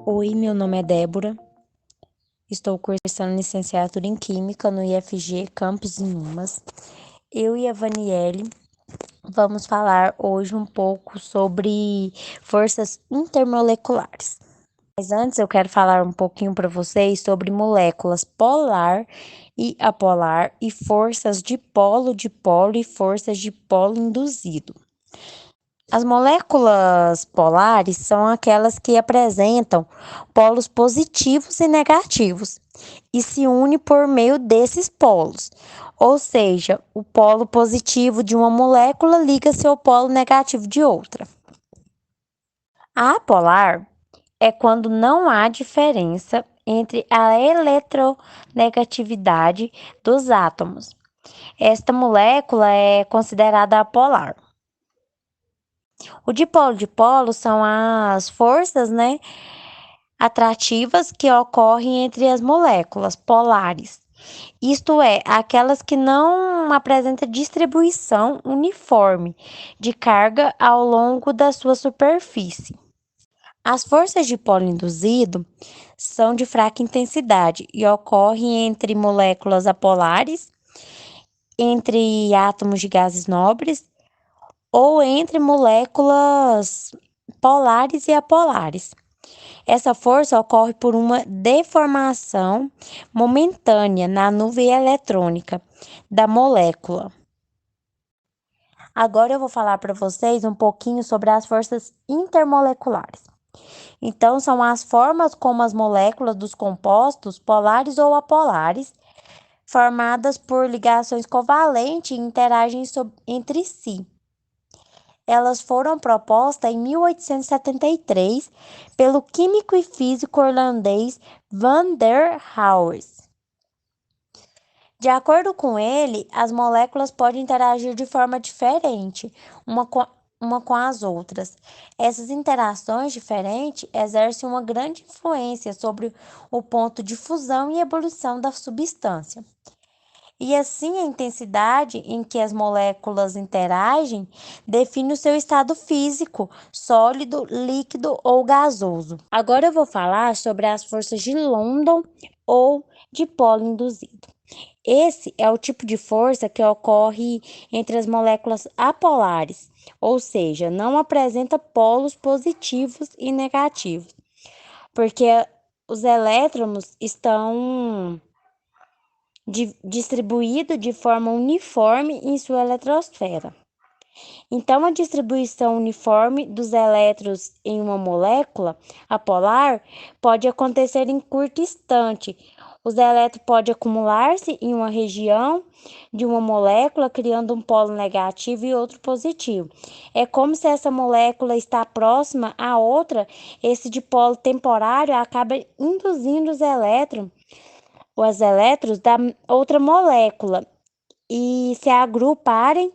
Oi, meu nome é Débora. Estou cursando licenciatura em Química no IFG Campus Inhumas. Eu e a Vaniele vamos falar hoje um pouco sobre forças intermoleculares. Mas antes eu quero falar um pouquinho para vocês sobre moléculas polar e apolar e forças de polo e forças de polo induzido. As moléculas polares são aquelas que apresentam polos positivos e negativos e se unem por meio desses polos. Ou seja, o polo positivo de uma molécula liga-se ao polo negativo de outra. A apolar é quando não há diferença entre a eletronegatividade dos átomos. Esta molécula é considerada apolar. O dipolo são as forças, atrativas que ocorrem entre as moléculas polares. Isto é, aquelas que não apresentam distribuição uniforme de carga ao longo da sua superfície. As forças de polo induzido são de fraca intensidade e ocorrem entre moléculas apolares, entre átomos de gases nobres ou entre moléculas polares e apolares. Essa força ocorre por uma deformação momentânea na nuvem eletrônica da molécula. Agora eu vou falar para vocês um pouquinho sobre as forças intermoleculares. Então, são as formas como as moléculas dos compostos polares ou apolares, formadas por ligações covalentes e interagem entre si. Elas foram propostas em 1873 pelo químico e físico irlandês Van der Waals. De acordo com ele, as moléculas podem interagir de forma diferente uma com as outras. Essas interações diferentes exercem uma grande influência sobre o ponto de fusão e ebulição da substância. E assim, a intensidade em que as moléculas interagem define o seu estado físico, sólido, líquido ou gasoso. Agora eu vou falar sobre as forças de London ou de polo induzido. Esse é o tipo de força que ocorre entre as moléculas apolares, ou seja, não apresenta polos positivos e negativos, porque os elétrons estão distribuído de forma uniforme em sua eletrosfera. Então, a distribuição uniforme dos elétrons em uma molécula apolar pode acontecer em curto instante. Os elétrons podem acumular-se em uma região de uma molécula, criando um polo negativo e outro positivo. É como se essa molécula está próxima à outra, esse dipolo temporário acaba induzindo os elétrons da outra molécula e se agruparem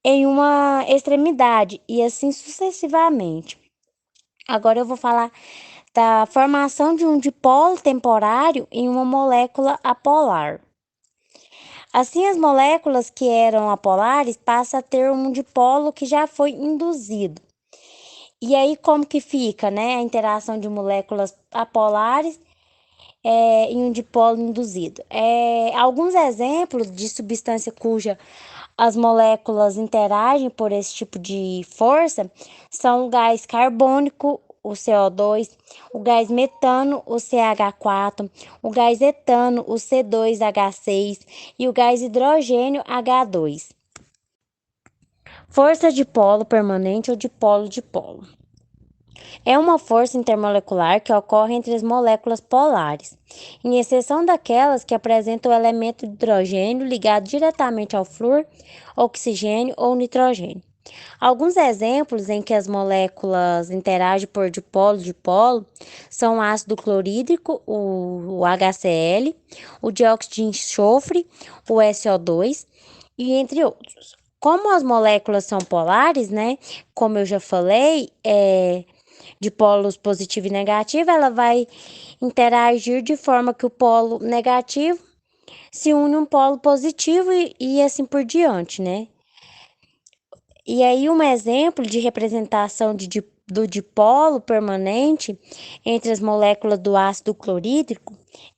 em uma extremidade e assim sucessivamente. Agora eu vou falar da formação de um dipolo temporário em uma molécula apolar. Assim, as moléculas que eram apolares passam a ter um dipolo que já foi induzido. E aí, como que fica, a interação de moléculas apolares em um dipolo induzido? Alguns exemplos de substância cuja as moléculas interagem por esse tipo de força são o gás carbônico, o CO2, o gás metano, o CH4, o gás etano, o C2H6 e o gás hidrogênio H2. Força de polo permanente ou de polo. É uma força intermolecular que ocorre entre as moléculas polares, em exceção daquelas que apresentam o elemento hidrogênio ligado diretamente ao flúor, oxigênio ou nitrogênio. Alguns exemplos em que as moléculas interagem por dipolo são o ácido clorídrico, o HCl, o dióxido de enxofre, o SO2 e entre outros. Como as moléculas são polares, como eu já falei, de polos positivo e negativo, ela vai interagir de forma que o polo negativo se une a um polo positivo e assim por diante, E aí, um exemplo de representação do dipolo permanente entre as moléculas do ácido clorídrico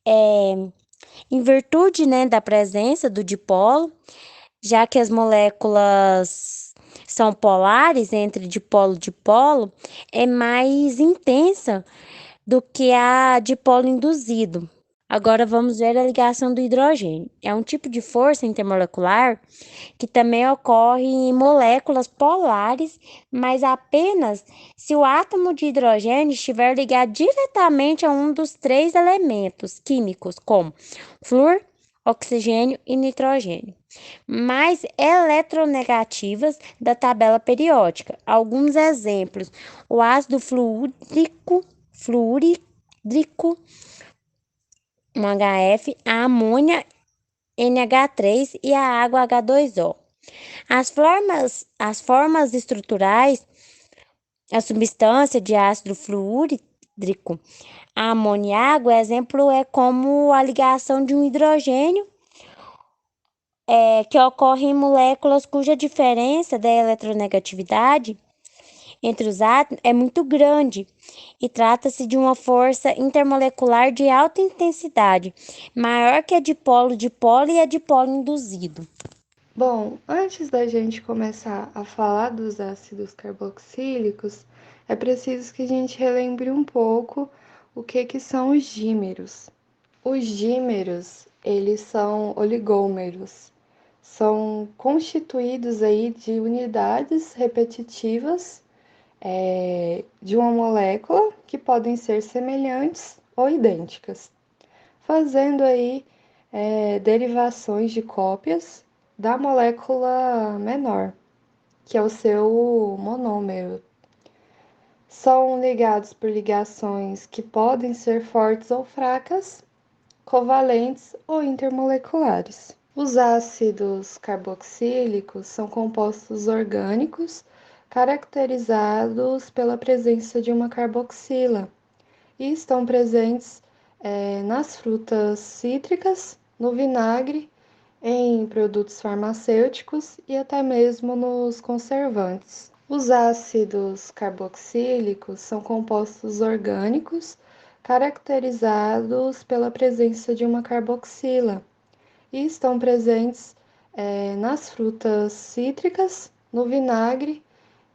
é em virtude, né, da presença do dipolo, já que as moléculas são polares entre dipolo e dipolo, é mais intensa do que a dipolo induzido. Agora vamos ver a ligação do hidrogênio. É um tipo de força intermolecular que também ocorre em moléculas polares, mas apenas se o átomo de hidrogênio estiver ligado diretamente a um dos três elementos químicos, como flúor, oxigênio e nitrogênio, mais eletronegativas da tabela periódica. Alguns exemplos: o ácido fluorídrico, um HF, a amônia NH3 e a água H2O. As formas estruturais, a substância de ácido fluorídrico, a amoniago, exemplo é como a ligação de um hidrogênio que ocorre em moléculas cuja diferença da eletronegatividade entre os átomos é muito grande e trata-se de uma força intermolecular de alta intensidade, maior que a dipolo e a dipolo induzido. Bom, antes da gente começar a falar dos ácidos carboxílicos, é preciso que a gente relembre um pouco o que são os dímeros. Os dímeros, eles são oligômeros, são constituídos aí de unidades repetitivas de uma molécula que podem ser semelhantes ou idênticas, fazendo aí derivações de cópias da molécula menor, que é o seu monômero. São ligados por ligações que podem ser fortes ou fracas, covalentes ou intermoleculares. Os ácidos carboxílicos são compostos orgânicos caracterizados pela presença de uma carboxila e estão presentes nas frutas cítricas, no vinagre, em produtos farmacêuticos e até mesmo nos conservantes. Os ácidos carboxílicos são compostos orgânicos caracterizados pela presença de uma carboxila e estão presentes nas frutas cítricas, no vinagre,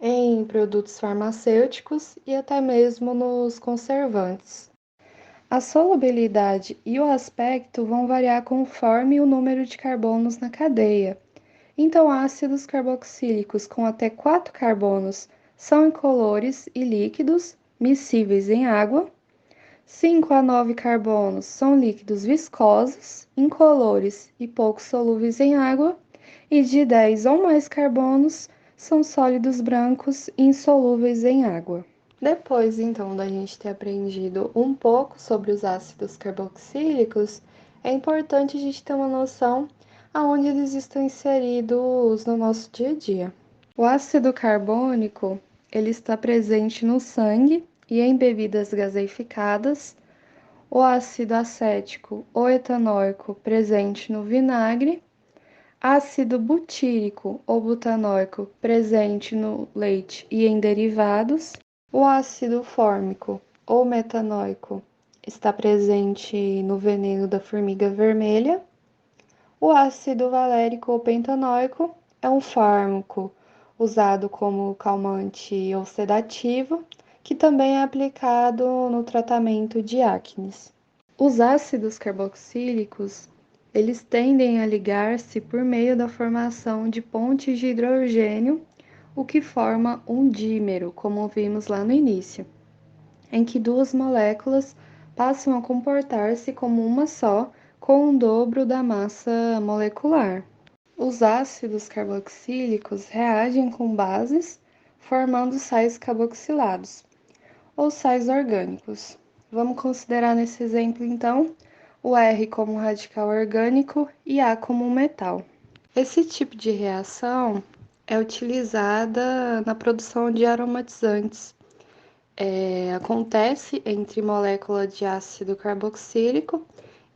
em produtos farmacêuticos e até mesmo nos conservantes. A solubilidade e o aspecto vão variar conforme o número de carbonos na cadeia. Então, ácidos carboxílicos com até 4 carbonos são incolores e líquidos, miscíveis em água. 5 a 9 carbonos são líquidos viscosos, incolores e pouco solúveis em água. E de 10 ou mais carbonos são sólidos brancos e insolúveis em água. Depois, então, da gente ter aprendido um pouco sobre os ácidos carboxílicos, é importante a gente ter uma noção aonde eles estão inseridos no nosso dia a dia. O ácido carbônico, ele está presente no sangue e em bebidas gaseificadas. O ácido acético ou etanóico presente no vinagre. Ácido butírico ou butanóico presente no leite e em derivados. O ácido fórmico ou metanóico está presente no veneno da formiga vermelha. O ácido valérico ou pentanóico é um fármaco usado como calmante ou sedativo, que também é aplicado no tratamento de acnes. Os ácidos carboxílicos, eles tendem a ligar-se por meio da formação de pontes de hidrogênio, o que forma um dímero, como vimos lá no início, em que duas moléculas passam a comportar-se como uma só, com um dobro da massa molecular. Os ácidos carboxílicos reagem com bases, formando sais carboxilados, ou sais orgânicos. Vamos considerar nesse exemplo, então, o R como um radical orgânico e A como um metal. Esse tipo de reação é utilizada na produção de aromatizantes. Acontece entre molécula de ácido carboxílico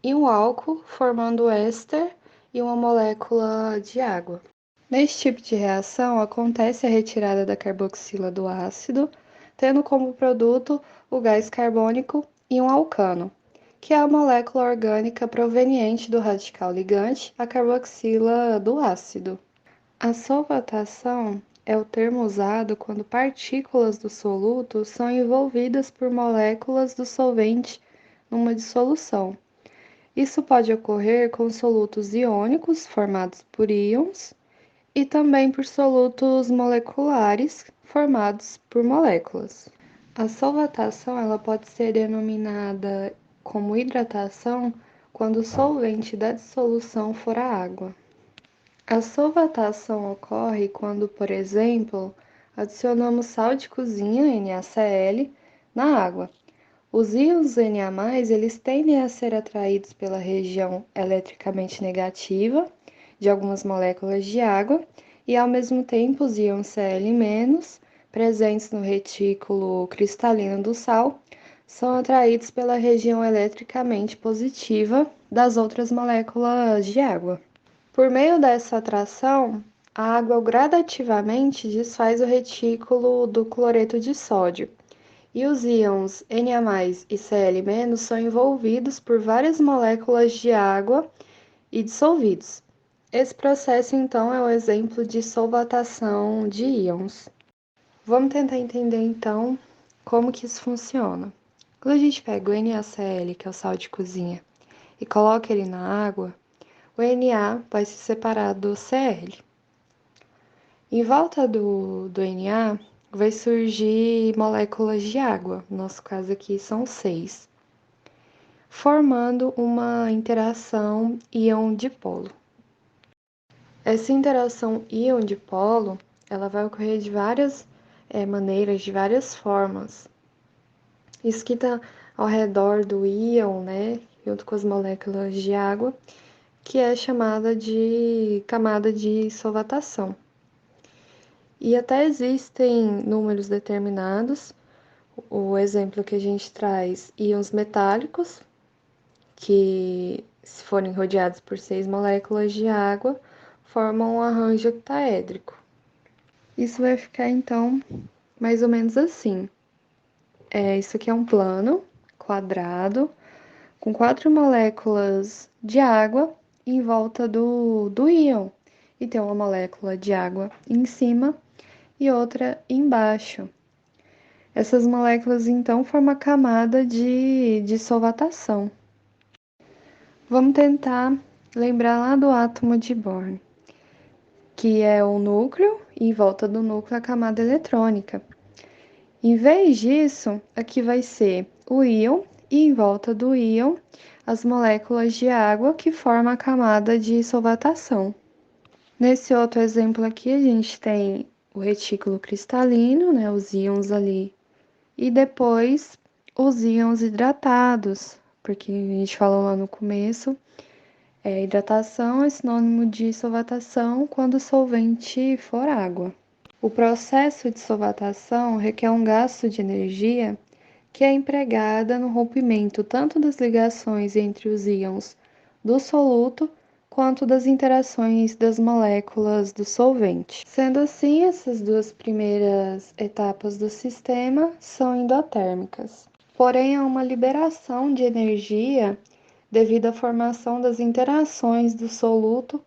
e um álcool, formando éster e uma molécula de água. Nesse tipo de reação, acontece a retirada da carboxila do ácido, tendo como produto o gás carbônico e um alcano, que é a molécula orgânica proveniente do radical ligante, a carboxila do ácido. A solvatação é o termo usado quando partículas do soluto são envolvidas por moléculas do solvente numa dissolução. Isso pode ocorrer com solutos iônicos formados por íons e também por solutos moleculares formados por moléculas. A solvatação ela pode ser denominada como hidratação quando o solvente da dissolução for a água. A solvatação ocorre quando, por exemplo, adicionamos sal de cozinha, NaCl, na água. Os íons Na+, eles tendem a ser atraídos pela região eletricamente negativa de algumas moléculas de água e, ao mesmo tempo, os íons Cl-, presentes no retículo cristalino do sal, são atraídos pela região eletricamente positiva das outras moléculas de água. Por meio dessa atração, a água gradativamente desfaz o retículo do cloreto de sódio, e os íons Na+ e Cl- são envolvidos por várias moléculas de água e dissolvidos. Esse processo, então, é um exemplo de solvatação de íons. Vamos tentar entender, então, como que isso funciona. Quando a gente pega o NaCl, que é o sal de cozinha, e coloca ele na água, o Na vai se separar do Cl. Em volta do Na, vai surgir moléculas de água, no nosso caso aqui são 6, formando uma interação íon-dipolo. Essa interação íon-dipolo, ela vai ocorrer de várias maneiras, de várias formas. Isso que está ao redor do íon, né, junto com as moléculas de água, que é chamada de camada de solvatação. E até existem números determinados. O exemplo que a gente traz, íons metálicos, que se forem rodeados por 6 moléculas de água, formam um arranjo octaédrico. Isso vai ficar, então, mais ou menos assim. Isso aqui é um plano quadrado, com 4 moléculas de água em volta do íon. E tem uma molécula de água em cima e outra embaixo. Essas moléculas, então, formam a camada de solvatação. Vamos tentar lembrar lá do átomo de Bohr, que é o núcleo e em volta do núcleo a camada eletrônica. Em vez disso, aqui vai ser o íon e em volta do íon as moléculas de água que formam a camada de solvatação. Nesse outro exemplo aqui, a gente tem o retículo cristalino, né, os íons ali, e depois os íons hidratados, porque a gente falou lá no começo, hidratação é sinônimo de solvatação quando o solvente for água. O processo de solvatação requer um gasto de energia que é empregada no rompimento tanto das ligações entre os íons do soluto quanto das interações das moléculas do solvente. Sendo assim, essas duas primeiras etapas do sistema são endotérmicas. Porém, há uma liberação de energia devido à formação das interações do soluto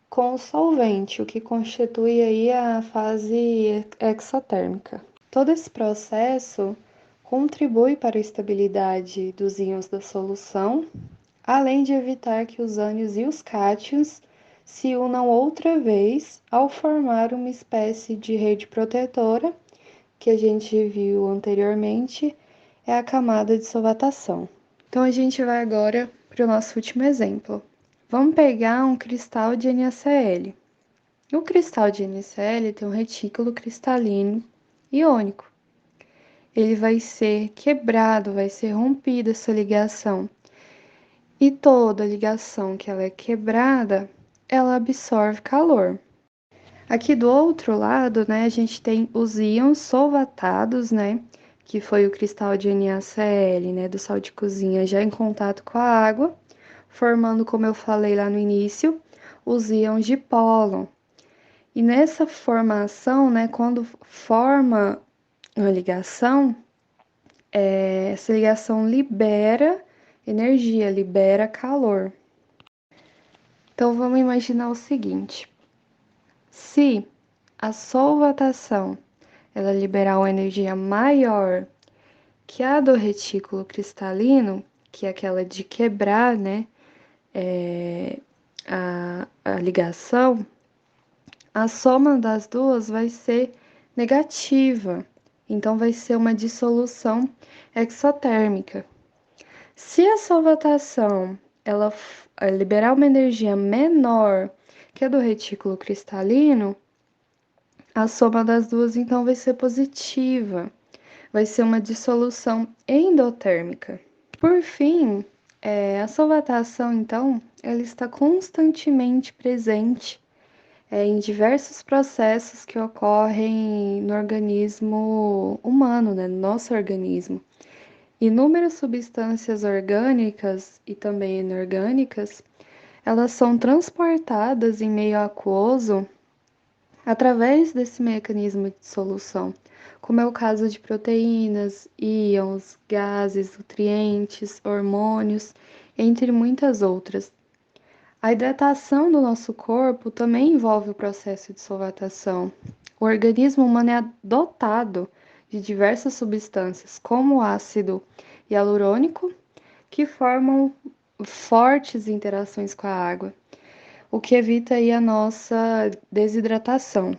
com o solvente, o que constitui aí a fase exotérmica. Todo esse processo contribui para a estabilidade dos íons da solução, além de evitar que os ânions e os cátions se unam outra vez ao formar uma espécie de rede protetora, que a gente viu anteriormente, é a camada de solvatação. Então, a gente vai agora para o nosso último exemplo. Vamos pegar um cristal de NaCl. O cristal de NaCl tem um retículo cristalino iônico. Ele vai ser quebrado, vai ser rompida essa ligação. E toda ligação que ela é quebrada, ela absorve calor. Aqui do outro lado, né, a gente tem os íons solvatados, né, que foi o cristal de NaCl, né, do sal de cozinha, já em contato com a água, formando, como eu falei lá no início, os íons de pólen. E nessa formação, né, quando forma uma ligação, essa ligação libera energia, libera calor. Então vamos imaginar o seguinte: se a solvatação ela liberar uma energia maior que a do retículo cristalino, que é aquela de quebrar, né, a ligação, a soma das duas vai ser negativa. Então vai ser uma dissolução exotérmica. Se a solvatação ela liberar uma energia menor que a do retículo cristalino, a soma das duas então vai ser positiva, vai ser uma dissolução endotérmica. Por fim, a solvatação então ela está constantemente presente em diversos processos que ocorrem no organismo humano, né, no nosso organismo. Inúmeras substâncias orgânicas e também inorgânicas, elas são transportadas em meio aquoso através desse mecanismo de dissolução, como é o caso de proteínas, íons, gases, nutrientes, hormônios, entre muitas outras. A hidratação do nosso corpo também envolve o processo de solvatação. O organismo humano é dotado de diversas substâncias, como o ácido hialurônico, que formam fortes interações com a água, o que evita aí a nossa desidratação.